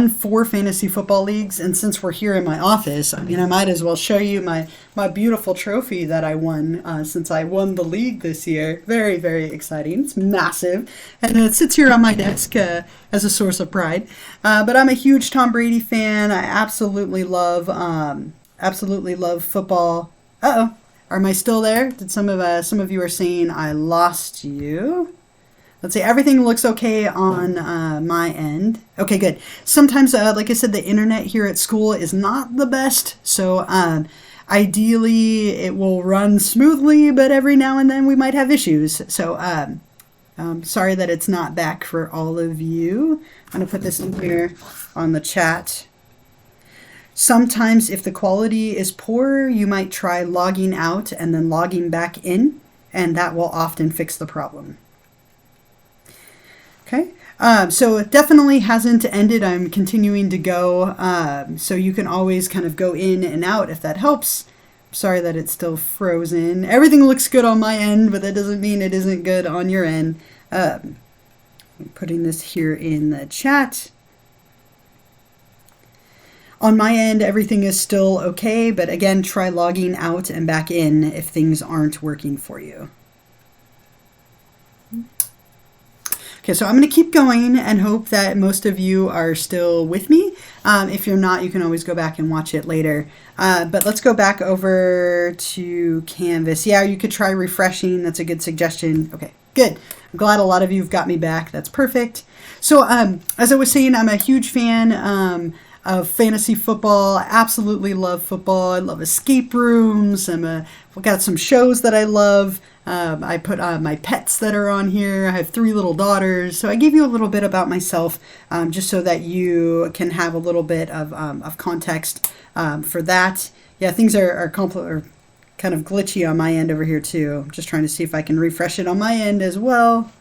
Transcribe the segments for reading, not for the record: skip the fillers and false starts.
won 4 fantasy football leagues, and since we're here in my office, I mean, I might as well show you my beautiful trophy that I won since I won the league this year. Very, very exciting. It's massive, and it sits here on my desk as a source of pride. But I'm a huge Tom Brady fan. I absolutely love football. Uh-oh. Am I still there? Did some of you are saying I lost you? Let's see, everything looks okay on my end. Okay, good. Sometimes, like I said, the internet here at school is not the best. So ideally, it will run smoothly, but every now and then we might have issues. So sorry that it's not back for all of you. I'm going to put this in here on the chat. Sometimes if the quality is poor, you might try logging out and then logging back in, and that will often fix the problem. Okay, so it definitely hasn't ended. I'm continuing to go, so you can always kind of go in and out if that helps. Sorry that it's still frozen. Everything looks good on my end, but that doesn't mean it isn't good on your end. I'm putting this here in the chat. On my end, everything is still okay, but again, try logging out and back in if things aren't working for you. Okay, so I'm going to keep going and hope that most of you are still with me. If you're not, you can always go back and watch it later. But let's go back over to Canvas. Yeah, you could try refreshing. That's a good suggestion. Okay, good. I'm glad a lot of you have got me back. That's perfect. So as I was saying, I'm a huge fan of fantasy football. I absolutely love football. I love escape rooms. I've got some shows that I love. I put my pets that are on here. I have 3 little daughters. So I gave you a little bit about myself just so that you can have a little bit of context for that. Yeah, things are kind of glitchy on my end over here too. I'm just trying to see if I can refresh it on my end as well.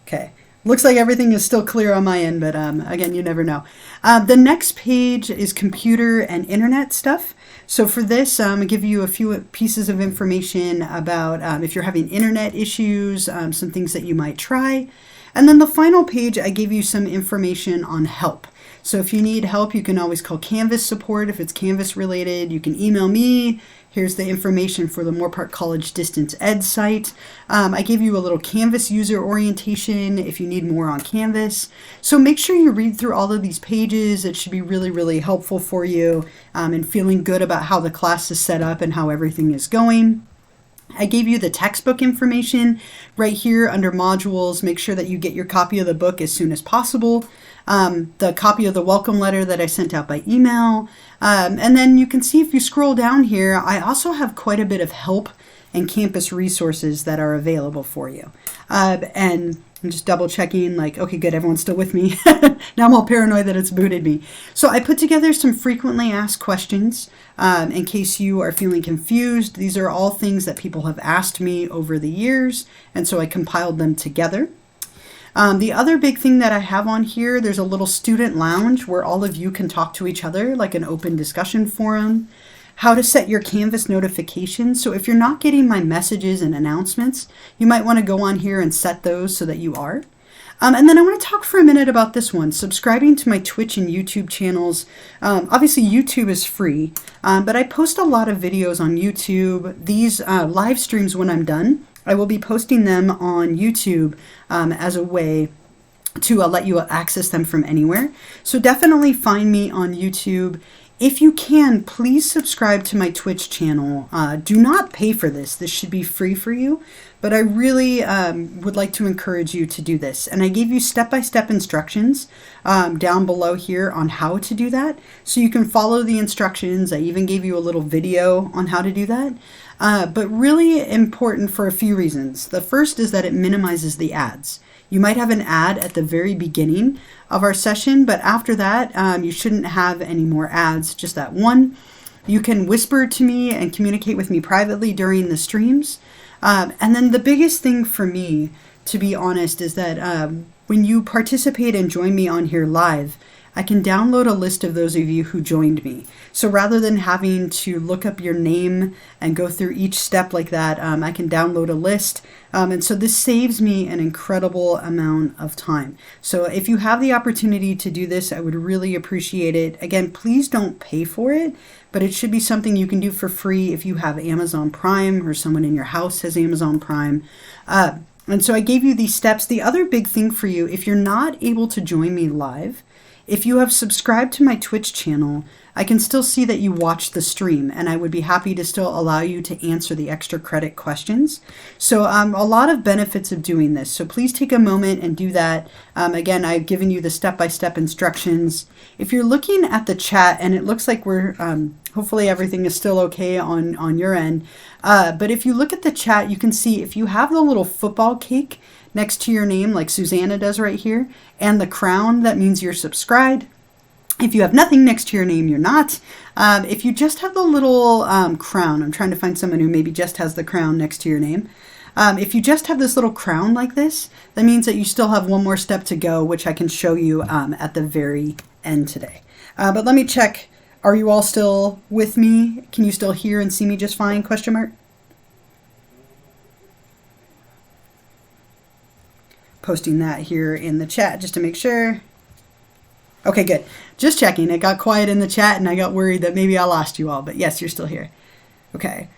Okay. Looks like everything is still clear on my end, but again, you never know. The next page is computer and internet stuff. So for this, I'm going to give you a few pieces of information about if you're having internet issues, some things that you might try. And then the final page, I gave you some information on help. So if you need help, you can always call Canvas support. If it's Canvas related, you can email me. Here's the information for the Moorpark College Distance Ed site. I gave you a little Canvas user orientation if you need more on Canvas. So make sure you read through all of these pages. It should be really, really helpful for you in feeling good about how the class is set up and how everything is going. I gave you the textbook information right here under modules. Make sure that you get your copy of the book as soon as possible. The copy of the welcome letter that I sent out by email. And then you can see if you scroll down here, I also have quite a bit of help and campus resources that are available for you. And I'm just double checking, like, okay, good, everyone's still with me. Now I'm all paranoid that it's booted me. So I put together some frequently asked questions in case you are feeling confused. These are all things that people have asked me over the years, and so I compiled them together. The other big thing that I have on here, there's a little student lounge where all of you can talk to each other, like an open discussion forum. How to set your Canvas notifications. So if you're not getting my messages and announcements, you might want to go on here and set those so that you are. And then I want to talk for a minute about this one, subscribing to my Twitch and YouTube channels. Obviously, YouTube is free, but I post a lot of videos on YouTube. These live streams, when I'm done, I will be posting them on YouTube as a way to let you access them from anywhere. So definitely find me on YouTube. If you can, please subscribe to my Twitch channel. Do not pay for this. This should be free for you, but I really would like to encourage you to do this. And I gave you step-by-step instructions down below here on how to do that, so you can follow the instructions. I even gave you a little video on how to do that. But really important for a few reasons. The first is that it minimizes the ads. You might have an ad at the very beginning of our session, but after that, you shouldn't have any more ads, just that one. You can whisper to me and communicate with me privately during the streams. And then the biggest thing for me, to be honest, is that when you participate and join me on here live, I can download a list of those of you who joined me. So rather than having to look up your name and go through each step like that, I can download a list. And so this saves me an incredible amount of time. So if you have the opportunity to do this, I would really appreciate it. Again, please don't pay for it, but it should be something you can do for free if you have Amazon Prime or someone in your house has Amazon Prime. And so I gave you these steps. The other big thing for you, if you're not able to join me live, if you have subscribed to my Twitch channel, I can still see that you watched the stream, and I would be happy to still allow you to answer the extra credit questions. So a lot of benefits of doing this. So please take a moment and do that. Again, I've given you the step-by-step instructions. If you're looking at the chat, and it looks like we're, hopefully everything is still okay on your end. But if you look at the chat, you can see if you have the little football cake next to your name, like Susanna does right here, and the crown, that means you're subscribed. If you have nothing next to your name, you're not. If you just have the little crown, I'm trying to find someone who maybe just has the crown next to your name. If you just have this little crown like this, that means that you still have one more step to go, which I can show you at the very end today. But let me check. Are you all still with me? Can you still hear and see me just fine? Question mark. Posting that here in the chat just to make sure. Okay, good. Just checking. It got quiet in the chat and I got worried that maybe I lost you all, but yes, you're still here. Okay.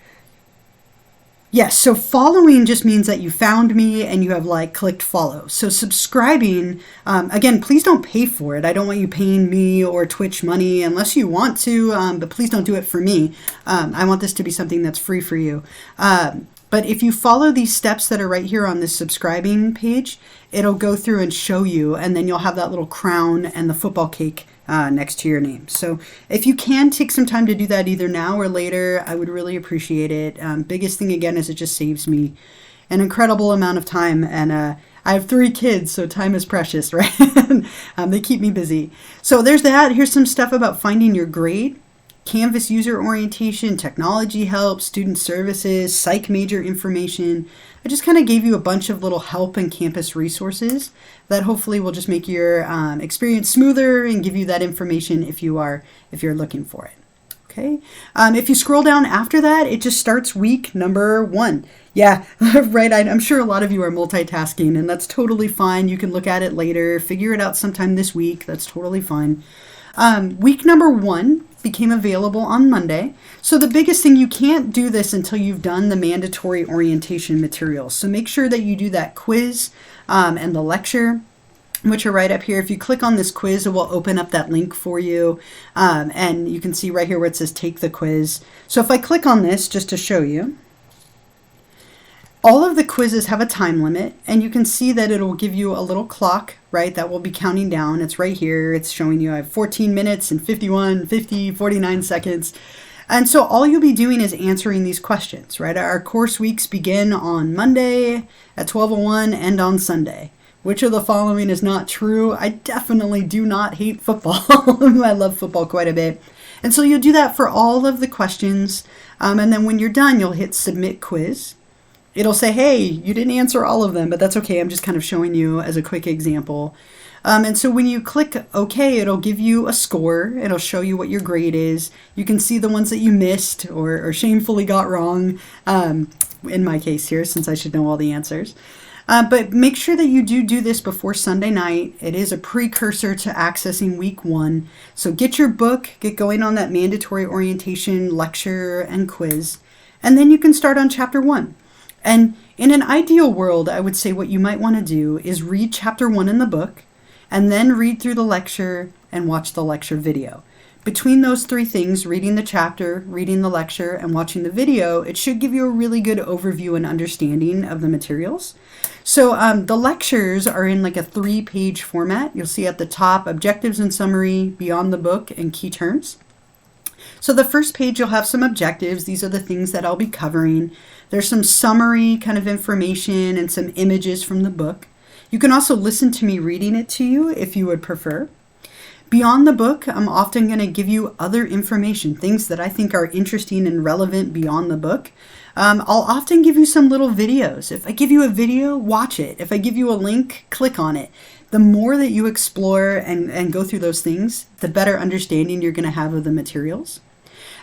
Yes, so following just means that you found me and you have clicked follow. So subscribing, again, please don't pay for it. I don't want you paying me or Twitch money unless you want to, but please don't do it for me. I want this to be something that's free for you. But if you follow these steps that are right here on this subscribing page, it'll go through and show you, and then you'll have that little crown and the football cake next to your name. So if you can take some time to do that either now or later, I would really appreciate it. Biggest thing again is it just saves me an incredible amount of time, and I have 3 kids, so time is precious, right? They keep me busy. So there's that. Here's some stuff about finding your grade. Canvas user orientation, technology help, student services, psych major information. I just kind of gave you a bunch of little help and campus resources that hopefully will just make your experience smoother and give you that information if you're looking for it. Okay. If you scroll down after that, it just starts week number 1. Yeah, right. I'm sure a lot of you are multitasking, and that's totally fine. You can look at it later, figure it out sometime this week. That's totally fine. Week number 1 became available on Monday. So the biggest thing, you can't do this until you've done the mandatory orientation materials. So make sure that you do that quiz and the lecture, which are right up here. If you click on this quiz, it will open up that link for you. And you can see right here where it says take the quiz. So if I click on this just to show you, all of the quizzes have a time limit, and you can see that it'll give you a little clock, right, that will be counting down. It's right here. It's showing you I have 14 minutes and 51, 50, 49 seconds. And so all you'll be doing is answering these questions, right? Our course weeks begin on Monday at 12:01 and on Sunday. Which of the following is not true? I definitely do not hate football. I love football quite a bit. And so you'll do that for all of the questions. And then when you're done, you'll hit submit quiz. It'll say, hey, you didn't answer all of them, but that's okay. I'm just kind of showing you as a quick example. And so when you click OK, it'll give you a score. It'll show you what your grade is. You can see the ones that you missed or shamefully got wrong, in my case here, since I should know all the answers. But make sure that you do this before Sunday night. It is a precursor to accessing week 1. So get your book, get going on that mandatory orientation lecture and quiz, and then you can start on chapter 1. And in an ideal world, I would say what you might want to do is read chapter 1 in the book and then read through the lecture and watch the lecture video. Between those 3 things, reading the chapter, reading the lecture, and watching the video, it should give you a really good overview and understanding of the materials. So the lectures are in like a 3-page format. You'll see at the top, objectives and summary, beyond the book, and key terms. So the first page, you'll have some objectives. These are the things that I'll be covering. There's some summary kind of information and some images from the book. You can also listen to me reading it to you if you would prefer. Beyond the book, I'm often going to give you other information, things that I think are interesting and relevant beyond the book. I'll often give you some little videos. If I give you a video, watch it. If I give you a link, click on it. The more that you explore and go through those things, the better understanding you're going to have of the materials.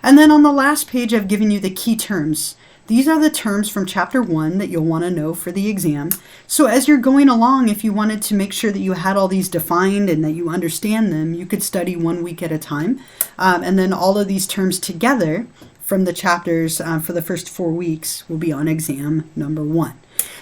And then on the last page, I've given you the key terms. These are the terms from chapter 1 that you'll want to know for the exam. So as you're going along, if you wanted to make sure that you had all these defined and that you understand them, you could study 1 week at a time. And then all of these terms together from the chapters for the first 4 weeks will be on exam number 1.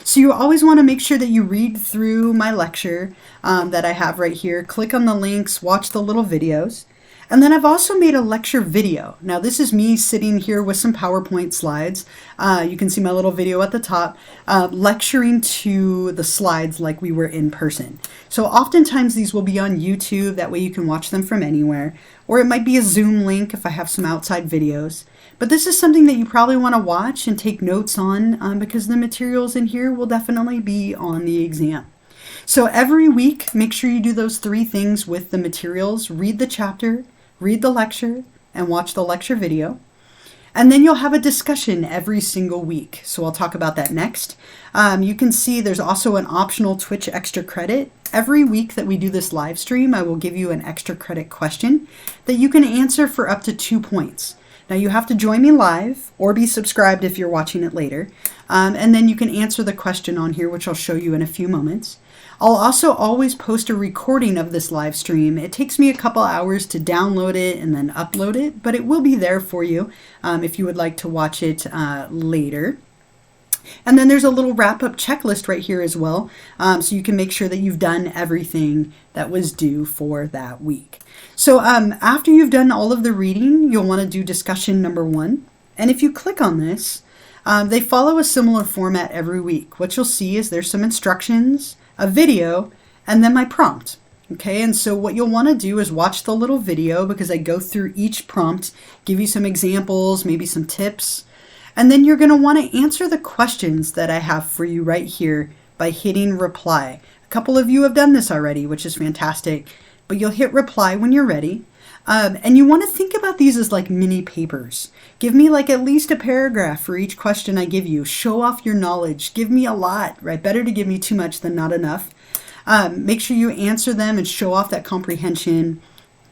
So you always want to make sure that you read through my lecture that I have right here. Click on the links, watch the little videos. And then I've also made a lecture video. Now this is me sitting here with some PowerPoint slides. You can see my little video at the top, lecturing to the slides like we were in person. So oftentimes these will be on YouTube, that way you can watch them from anywhere. Or it might be a Zoom link if I have some outside videos. But this is something that you probably want to watch and take notes on because the materials in here will definitely be on the exam. So every week, make sure you do those 3 things with the materials. Read the chapter, read the lecture, and watch the lecture video. And then you'll have a discussion every single week. So I'll talk about that next. You can see there's also an optional Twitch extra credit. Every week that we do this live stream, I will give you an extra credit question that you can answer for up to 2 points. Now you have to join me live or be subscribed if you're watching it later. And then you can answer the question on here, which I'll show you in a few moments. I'll also always post a recording of this live stream. It takes me a couple hours to download it and then upload it, but it will be there for you if you would like to watch it later. And then there's a little wrap-up checklist right here as well, so you can make sure that you've done everything that was due for that week. So after you've done all of the reading, you'll want to do discussion number 1. And if you click on this, they follow a similar format every week. What you'll see is there's some instructions, a video, and then my prompt. Okay, and so what you'll want to do is watch the little video because I go through each prompt, give you some examples, maybe some tips. And then you're going to want to answer the questions that I have for you right here by hitting reply. A couple of you have done this already, which is fantastic, but you'll hit reply when you're ready. And you want to think about these as like mini papers. Give me like at least a paragraph for each question I give you. Show off your knowledge. Give me a lot, right? Better to give me too much than not enough. Make sure you answer them and show off that comprehension.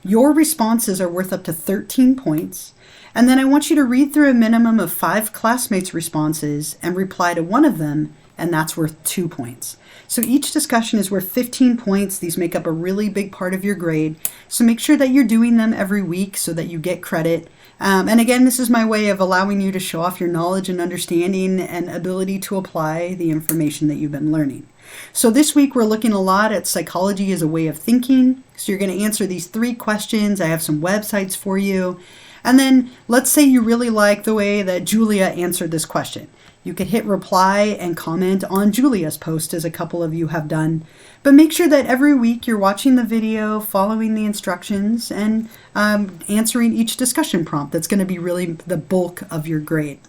Your responses are worth up to 13 points. And then I want you to read through a minimum of 5 classmates' responses and reply to one of them, and that's worth 2 points. So each discussion is worth 15 points. These make up a really big part of your grade. So make sure that you're doing them every week so that you get credit. And again, this is my way of allowing you to show off your knowledge and understanding and ability to apply the information that you've been learning. So this week we're looking a lot at psychology as a way of thinking. So you're going to answer these 3 questions. I have some websites for you. And then let's say you really like the way that Julia answered this question. You could hit reply and comment on Julia's post, as a couple of you have done. But make sure that every week you're watching the video, following the instructions, and answering each discussion prompt. That's going to be really the bulk of your grade.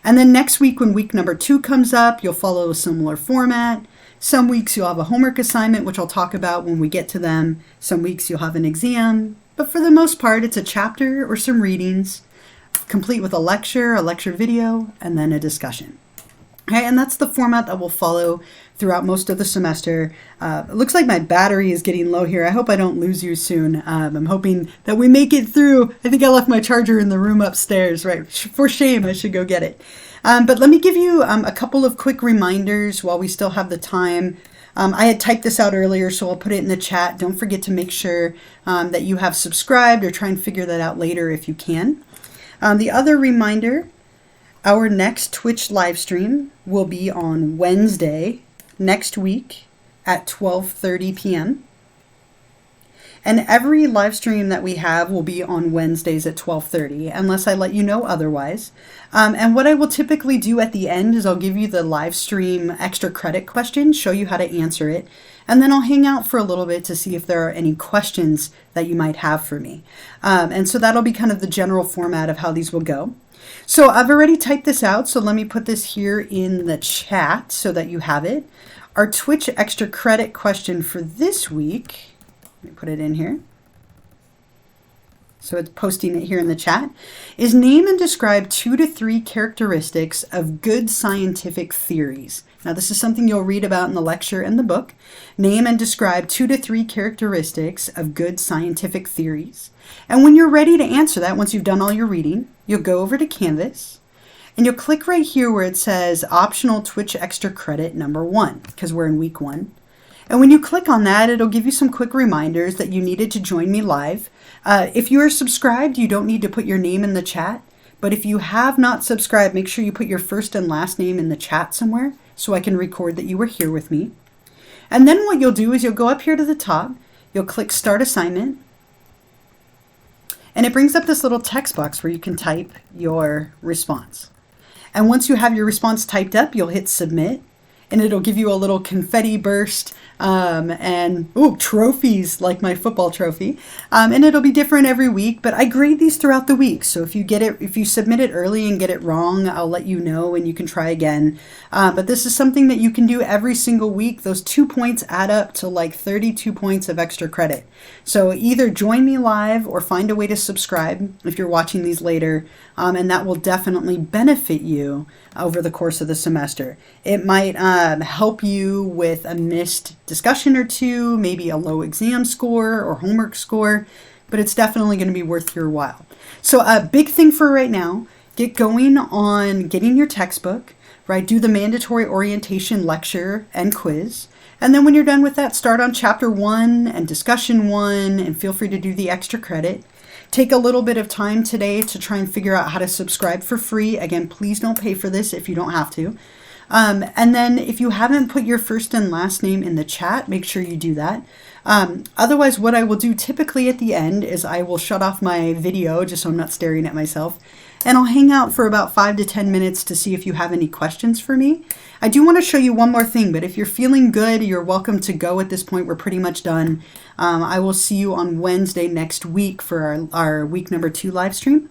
And then next week, when week number 2 comes up, you'll follow a similar format. Some weeks you'll have a homework assignment, which I'll talk about when we get to them. Some weeks you'll have an exam. But for the most part, it's a chapter or some readings, complete with a lecture video, and then a discussion. Okay, and that's the format that will follow throughout most of the semester. It looks like my battery is getting low here. I hope I don't lose you soon. I'm hoping that we make it through. I think I left my charger in the room upstairs, right? For shame, I should go get it. But let me give you a couple of quick reminders while we still have the time. I had typed this out earlier, so I'll put it in the chat. Don't forget to make sure that you have subscribed, or try and figure that out later if you can. The other reminder, our next Twitch live stream will be on Wednesday next week at 12:30 p.m. And every live stream that we have will be on Wednesdays at 12:30, unless I let you know otherwise. And what I will typically do at the end is I'll give you the live stream extra credit question, show you how to answer it, and then I'll hang out for a little bit to see if there are any questions that you might have for me. And so that'll be kind of the general format of how these will go. So I've already typed this out, so let me put this here in the chat so that you have it. Our Twitch extra credit question for this week, let me put it in here. so it's posting it here in the chat, is name and describe 2 to 3 characteristics of good scientific theories. Now, this is something you'll read about in the lecture and the book. Name and describe 2 to 3 characteristics of good scientific theories. And when you're ready to answer that, once you've done all your reading, you'll go over to Canvas and you'll click right here where it says optional Twitch extra credit number 1, because we're in week 1. And when you click on that, it'll give you some quick reminders that you needed to join me live. If you are subscribed, you don't need to put your name in the chat. But if you have not subscribed, make sure you put your first and last name in the chat somewhere so I can record that you were here with me. And then what you'll do is you'll go up here to the top, you'll click Start Assignment, and it brings up this little text box where you can type your response. And once you have your response typed up, you'll hit Submit, and it'll give you a little confetti burst and trophies like my football trophy. And it'll be different every week, but I grade these throughout the week. So if you submit it early and get it wrong, I'll let you know and you can try again. But this is something that you can do every single week. Those 2 points add up to like 32 points of extra credit. So either join me live or find a way to subscribe if you're watching these later. And that will definitely benefit you over the course of the semester. It might help you with a missed discussion or two, maybe a low exam score or homework score, but it's definitely going to be worth your while. So a big thing for right now, get going on getting your textbook, right? Do the mandatory orientation lecture and quiz. And then when you're done with that, start on chapter 1 and discussion 1, and feel free to do the extra credit. Take a little bit of time today to try and figure out how to subscribe for free. Again, please don't pay for this if you don't have to. And then if you haven't put your first and last name in the chat, make sure you do that. Otherwise, what I will do typically at the end is I will shut off my video just so I'm not staring at myself. And I'll hang out for about 5 to 10 minutes to see if you have any questions for me. I do want to show you one more thing, but if you're feeling good, you're welcome to go at this point. We're pretty much done. I will see you on Wednesday next week for our week number 2 live stream.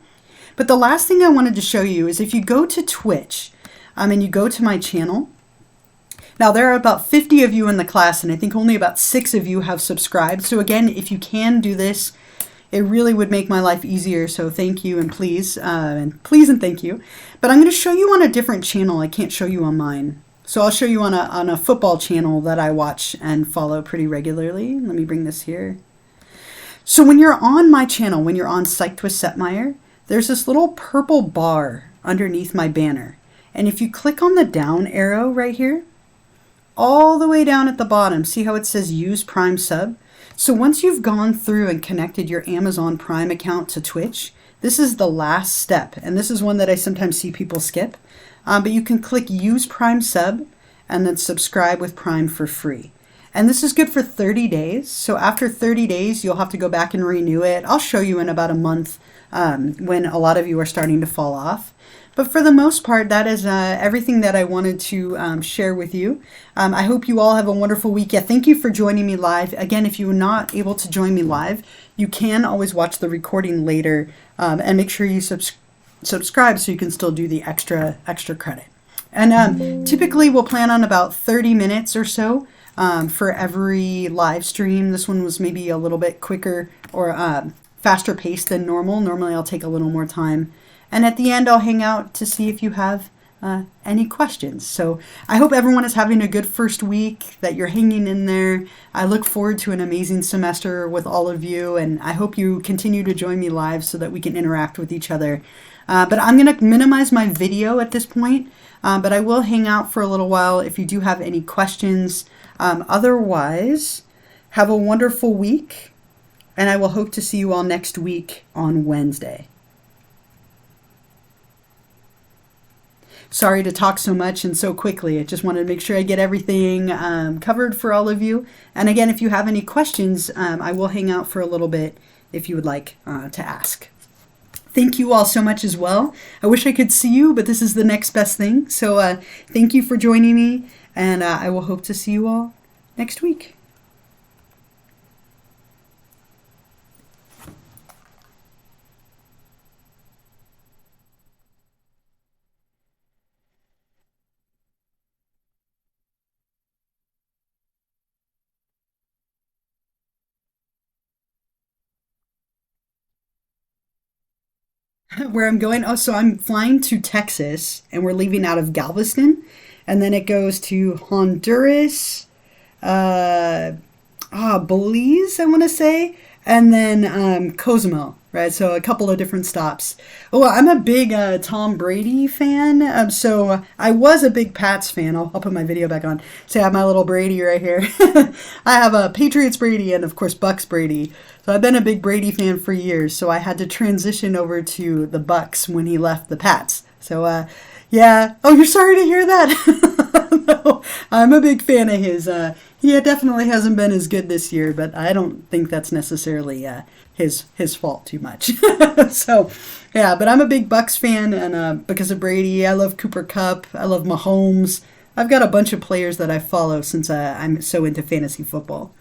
But the last thing I wanted to show you is if you go to Twitch and you go to my channel, now there are about 50 of you in the class, and I think only about 6 of you have subscribed. So again, if you can do this, it really would make my life easier. So thank you and please and thank you. But I'm going to show you on a different channel. I can't show you on mine. So I'll show you on a football channel that I watch and follow pretty regularly. Let me bring this here. So when you're on my channel, when you're on Psyched with Setmire, there's this little purple bar underneath my banner. And if you click on the down arrow right here, all the way down at the bottom, see how it says Use Prime Sub? So once you've gone through and connected your Amazon Prime account to Twitch, this is the last step. And this is one that I sometimes see people skip. But you can click Use Prime Sub and then subscribe with Prime for free. And this is good for 30 days. So after 30 days, you'll have to go back and renew it. I'll show you in about a month when a lot of you are starting to fall off. But for the most part, that is everything that I wanted to share with you. I hope you all have a wonderful week. Yeah, thank you for joining me live. Again, if you're not able to join me live, you can always watch the recording later and make sure you subscribe so you can still do the extra credit. And typically we'll plan on about 30 minutes or so for every live stream. This one was maybe a little bit quicker or faster paced than normal. Normally I'll take a little more time. And at the end, I'll hang out to see if you have any questions. So I hope everyone is having a good first week, that you're hanging in there. I look forward to an amazing semester with all of you, and I hope you continue to join me live so that we can interact with each other. But I'm going to minimize my video at this point, but I will hang out for a little while if you do have any questions. Otherwise, have a wonderful week, and I will hope to see you all next week on Wednesday. Sorry to talk so much and so quickly. I just wanted to make sure I get everything covered for all of you. And again, if you have any questions, I will hang out for a little bit if you would like to ask. Thank you all so much as well. I wish I could see you, but this is the next best thing. So thank you for joining me, and I will hope to see you all next week. Where I'm going? Oh, so I'm flying to Texas, and we're leaving out of Galveston, and then it goes to Honduras, uh, Belize, I want to say, and then Cozumel, right? So a couple of different stops. Oh, I'm a big Tom Brady fan. So I was a big Pats fan. I'll put my video back on. So I have my little Brady right here. I have a Patriots Brady and, of course, Bucks Brady. So I've been a big Brady fan for years. So I had to transition over to the Bucks when he left the Pats. So, yeah. Oh, you're sorry to hear that. No, I'm a big fan of his. He definitely hasn't been as good this year, but I don't think that's necessarily his fault too much. So, yeah, but I'm a big Bucks fan, and because of Brady, I love Cooper Kupp, I love Mahomes. I've got a bunch of players that I follow since I'm so into fantasy football.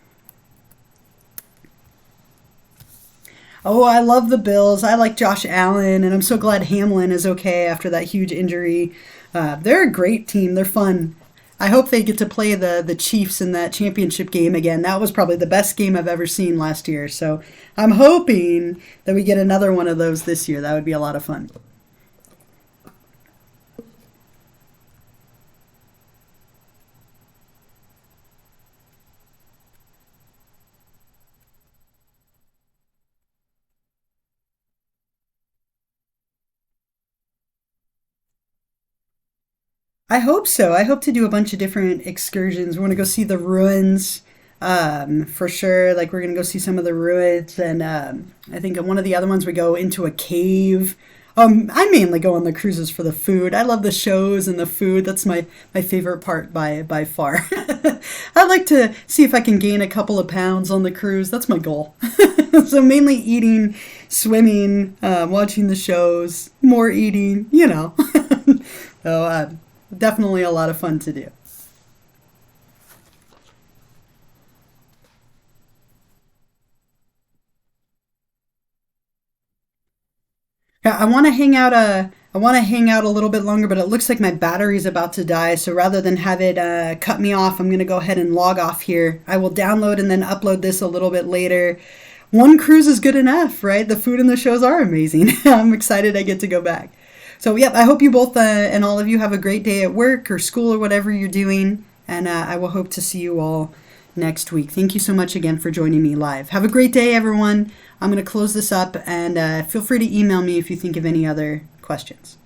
Oh, I love the Bills. I like Josh Allen, and I'm so glad Hamlin is okay after that huge injury. They're a great team. They're fun. I hope they get to play the Chiefs in that championship game again. That was probably the best game I've ever seen last year. So I'm hoping that we get another one of those this year. That would be a lot of fun. I hope so. I hope to do a bunch of different excursions. We want to go see the ruins, for sure. Like we're gonna go see some of the ruins, and I think one of the other ones we go into a cave. I mainly go on the cruises for the food. I love the shows and the food. That's my favorite part by far. I'd like to see if I can gain a couple of pounds on the cruise. That's my goal. So mainly eating, swimming, watching the shows, more eating. So definitely a lot of fun to do. Yeah, I want to hang out a little bit longer, but it looks like my battery's about to die. So rather than have it cut me off, I'm going to go ahead and log off here. I will download and then upload this a little bit later. One cruise is good enough, right? The food and the shows are amazing. I'm excited I get to go back. So, yep, I hope you both and all of you have a great day at work or school or whatever you're doing. And I will hope to see you all next week. Thank you so much again for joining me live. Have a great day, everyone. I'm going to close this up, and feel free to email me if you think of any other questions.